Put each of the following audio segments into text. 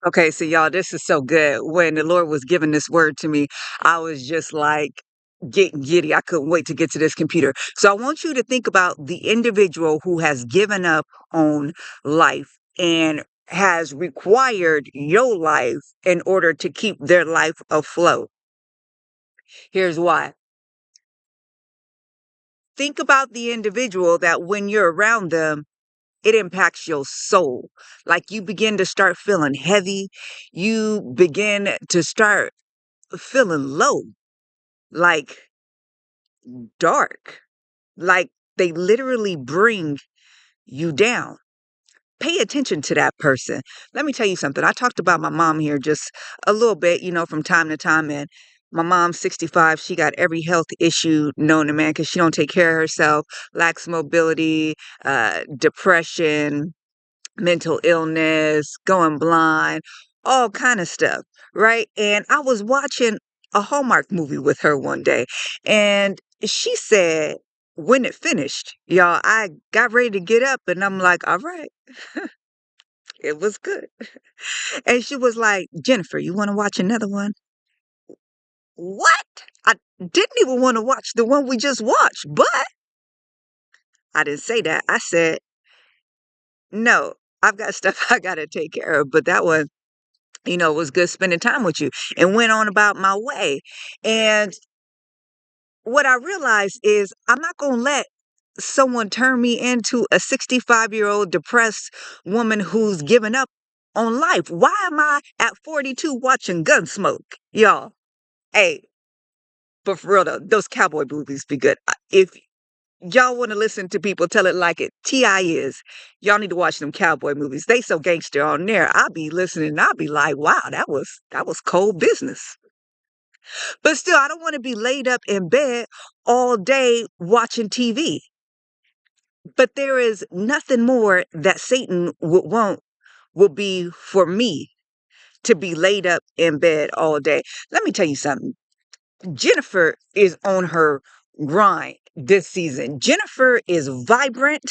Okay, so y'all, this is so good. When the Lord was giving this word to me, I was just like getting giddy. I couldn't wait to get to this computer. So I want you to think about the individual who has given up on life and has required your life in order to keep their life afloat. Here's why. Think about the individual that when you're around them, it impacts your soul. Like you begin to start feeling heavy. You begin to start feeling low, like dark, like they literally bring you down. Pay attention to that person. Let me tell you something. I talked about my mom here just a little bit, from time to time. And my mom's 65. She got every health issue known to man because she don't take care of herself, lacks mobility, depression, mental illness, going blind, all kind of stuff, right? And I was watching a Hallmark movie with her one day, and she said, when it finished, y'all, I got ready to get up, and I'm like, all right, it was good. And she was like, Jennifer, you want to watch another one? What? I didn't even want to watch the one we just watched, but I didn't say that. I said, no, I've got stuff I got to take care of, but that one it was good spending time with you, and went on about my way. And what I realized is I'm not going to let someone turn me into a 65-year-old depressed woman who's given up on life. Why am I at 42 watching Gunsmoke? Y'all, hey, but for real though, those cowboy movies be good. If y'all want to listen to people tell it like it, T.I. is, y'all need to watch them cowboy movies. They so gangster on there. I'll be listening and I'll be like, wow, that was cold business. But still, I don't want to be laid up in bed all day watching TV. But there is nothing more that Satan would want will be for me to be laid up in bed all day. Let me tell you something. Jennifer is on her grind this season. Jennifer is vibrant.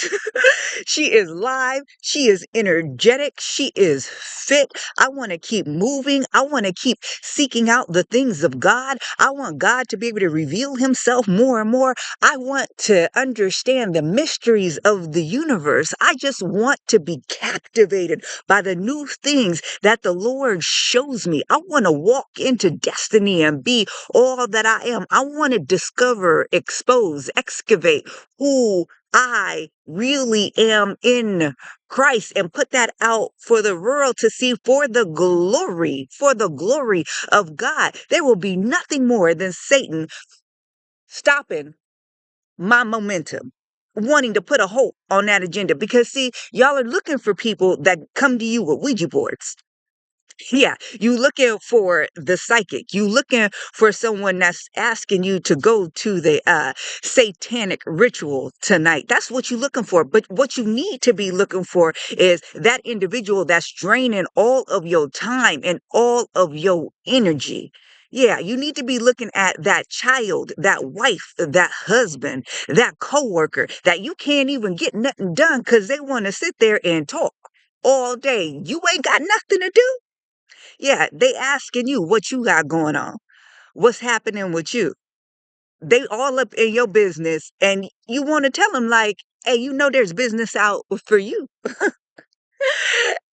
She is live. She is energetic. She is fit. I want to keep moving. I want to keep seeking out the things of God. I want God to be able to reveal himself more and more. I want to understand the mysteries of the universe. I just want to be captivated by the new things that the Lord shows me. I want to walk into destiny and be all that I am. I want to discover, expose, excavate who I really am in Christ and put that out for the world to see for the glory of God. There will be nothing more than Satan stopping my momentum, wanting to put a halt on that agenda. Because see, y'all are looking for people that come to you with Ouija boards. Yeah, you looking for the psychic. You looking for someone that's asking you to go to the satanic ritual tonight. That's what you're looking for. But what you need to be looking for is that individual that's draining all of your time and all of your energy. Yeah, you need to be looking at that child, that wife, that husband, that coworker that you can't even get nothing done because they want to sit there and talk all day. You ain't got nothing to do. Yeah, they asking you what you got going on. What's happening with you? They all up in your business and you want to tell them like, hey, there's business out for you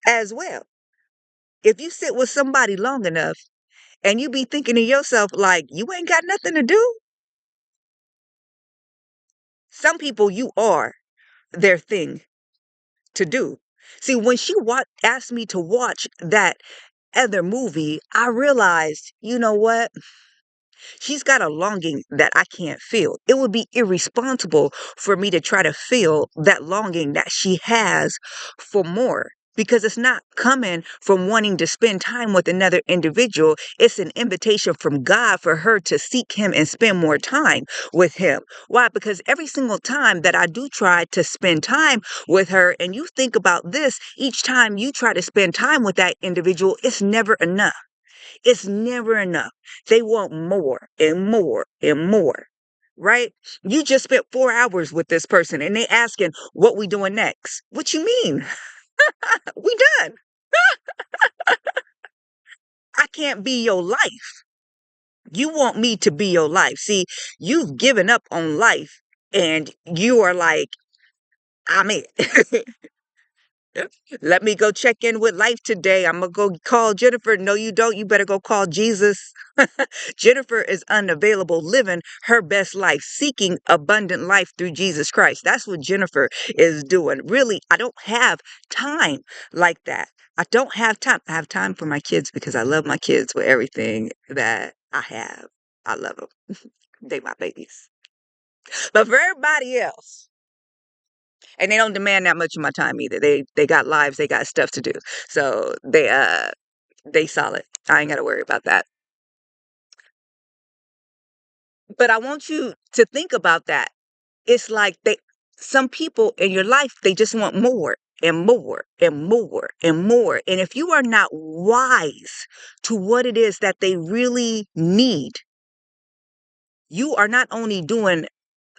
as well. If you sit with somebody long enough and you be thinking to yourself like, you ain't got nothing to do. Some people you are their thing to do. See, when asked me to watch that other movie, I realized, you know what? She's got a longing that I can't feel. It would be irresponsible for me to try to feel that longing that she has for more because it's not coming from wanting to spend time with another individual. It's an invitation from God for her to seek him and spend more time with him. Why? Because every single time that I do try to spend time with her, and you think about this, each time you try to spend time with that individual, it's never enough. It's never enough. They want more and more and more, right? You just spent 4 hours with this person and they asking what we doing next. What you mean? We done. can't be your life. You want me to be your life. See, you've given up on life and you are like, I'm it. Let me go check in with life today. I'm going to go call Jennifer. No, you don't. You better go call Jesus. Jennifer is unavailable, living her best life, seeking abundant life through Jesus Christ. That's what Jennifer is doing. Really, I don't have time like that. I don't have time. I have time for my kids because I love my kids with everything that I have. I love them. They my babies. But for everybody else, and they don't demand that much of my time either. They got lives, they got stuff to do. So they solid. I ain't gotta worry about that. But I want you to think about that. It's like some people in your life, they just want more and more and more and more. And if you are not wise to what it is that they really need, you are not only doing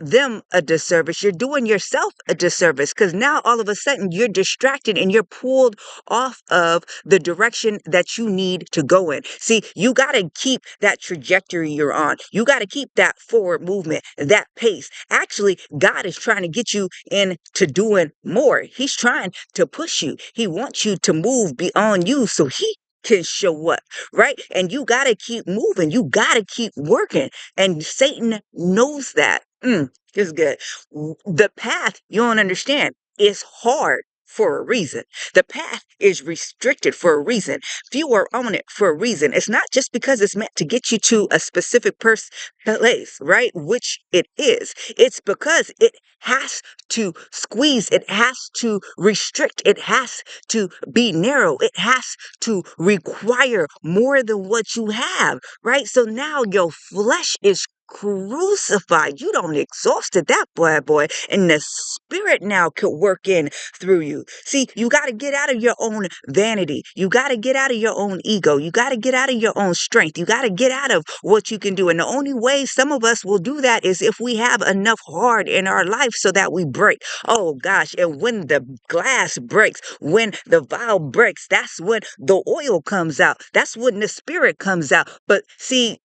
them a disservice, you're doing yourself a disservice because now all of a sudden you're distracted and you're pulled off of the direction that you need to go in. See, you got to keep that trajectory you're on. You got to keep that forward movement, that pace. Actually, God is trying to get you into doing more. He's trying to push you. He wants you to move beyond you so he can show up, right? And you got to keep moving. You got to keep working. And Satan knows that. It's good. The path, you don't understand, is hard for a reason. The path is restricted for a reason. Few are on it for a reason. It's not just because it's meant to get you to a specific place, right? Which it is. It's because it has to squeeze. It has to restrict. It has to be narrow. It has to require more than what you have, right? So now your flesh is crucified. You don't exhausted that boy, and the spirit now could work in through you. See, you got to get out of your own vanity. You got to get out of your own ego. You got to get out of your own strength. You got to get out of what you can do. And the only way some of us will do that is if we have enough hard in our life so that we break. Oh gosh. And when the glass breaks, when the vial breaks, that's when the oil comes out. That's when the spirit comes out. But see,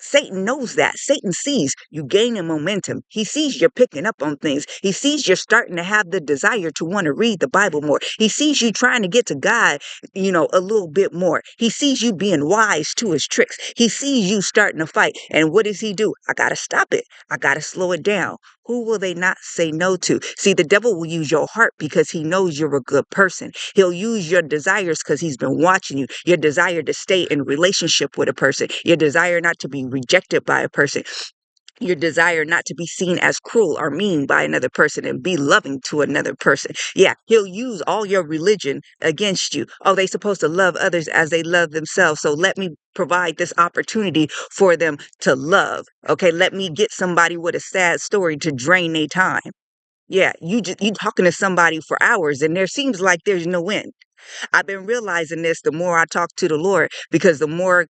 Satan knows that. Satan sees you gaining momentum. He sees you're picking up on things. He sees you're starting to have the desire to want to read the Bible more. He sees you trying to get to God, a little bit more. He sees you being wise to his tricks. He sees you starting to fight. And what does he do? I got to stop it. I got to slow it down. Who will they not say no to? See, the devil will use your heart because he knows you're a good person. He'll use your desires because he's been watching you. Your desire to stay in relationship with a person. Your desire not to be rejected by a person. Your desire not to be seen as cruel or mean by another person and be loving to another person. Yeah, he'll use all your religion against you. Oh, they supposed to love others as they love themselves. So let me provide this opportunity for them to love. Okay, let me get somebody with a sad story to drain their time. Yeah, you talking to somebody for hours and there seems like there's no end. I've been realizing this the more I talk to the Lord because the more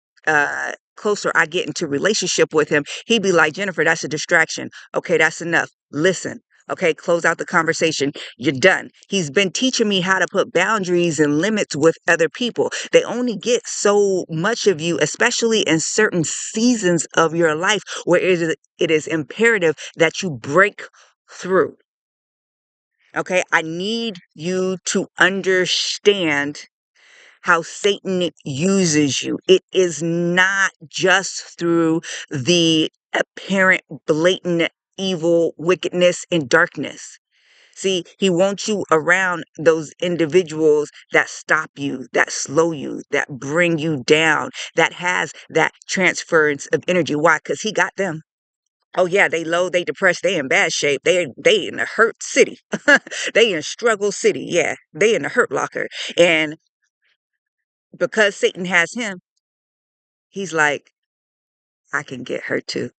closer I get into relationship with him, he'd be like, Jennifer, that's a distraction. Okay, that's enough. Listen. Okay, close out the conversation. You're done. He's been teaching me how to put boundaries and limits with other people. They only get so much of you, especially in certain seasons of your life where it is imperative that you break through. Okay, I need you to understand how Satan uses you. It is not just through the apparent, blatant evil, wickedness, and darkness. See, he wants you around those individuals that stop you, that slow you, that bring you down, that has that transference of energy. Why? Because he got them. Oh yeah, they low, they depressed, they in bad shape. They in the hurt city. They in struggle city. Yeah, they in the hurt locker. And because Satan has him, he's like, I can get her too.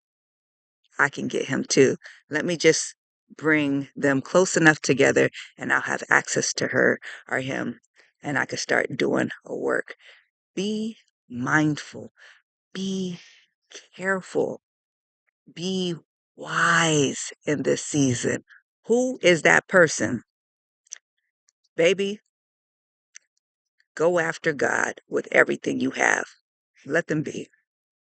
I can get him too. Let me just bring them close enough together and I'll have access to her or him and I can start doing a work. Be mindful. Be careful. Be wise in this season. Who is that person? Baby, go after God with everything you have. Let them be.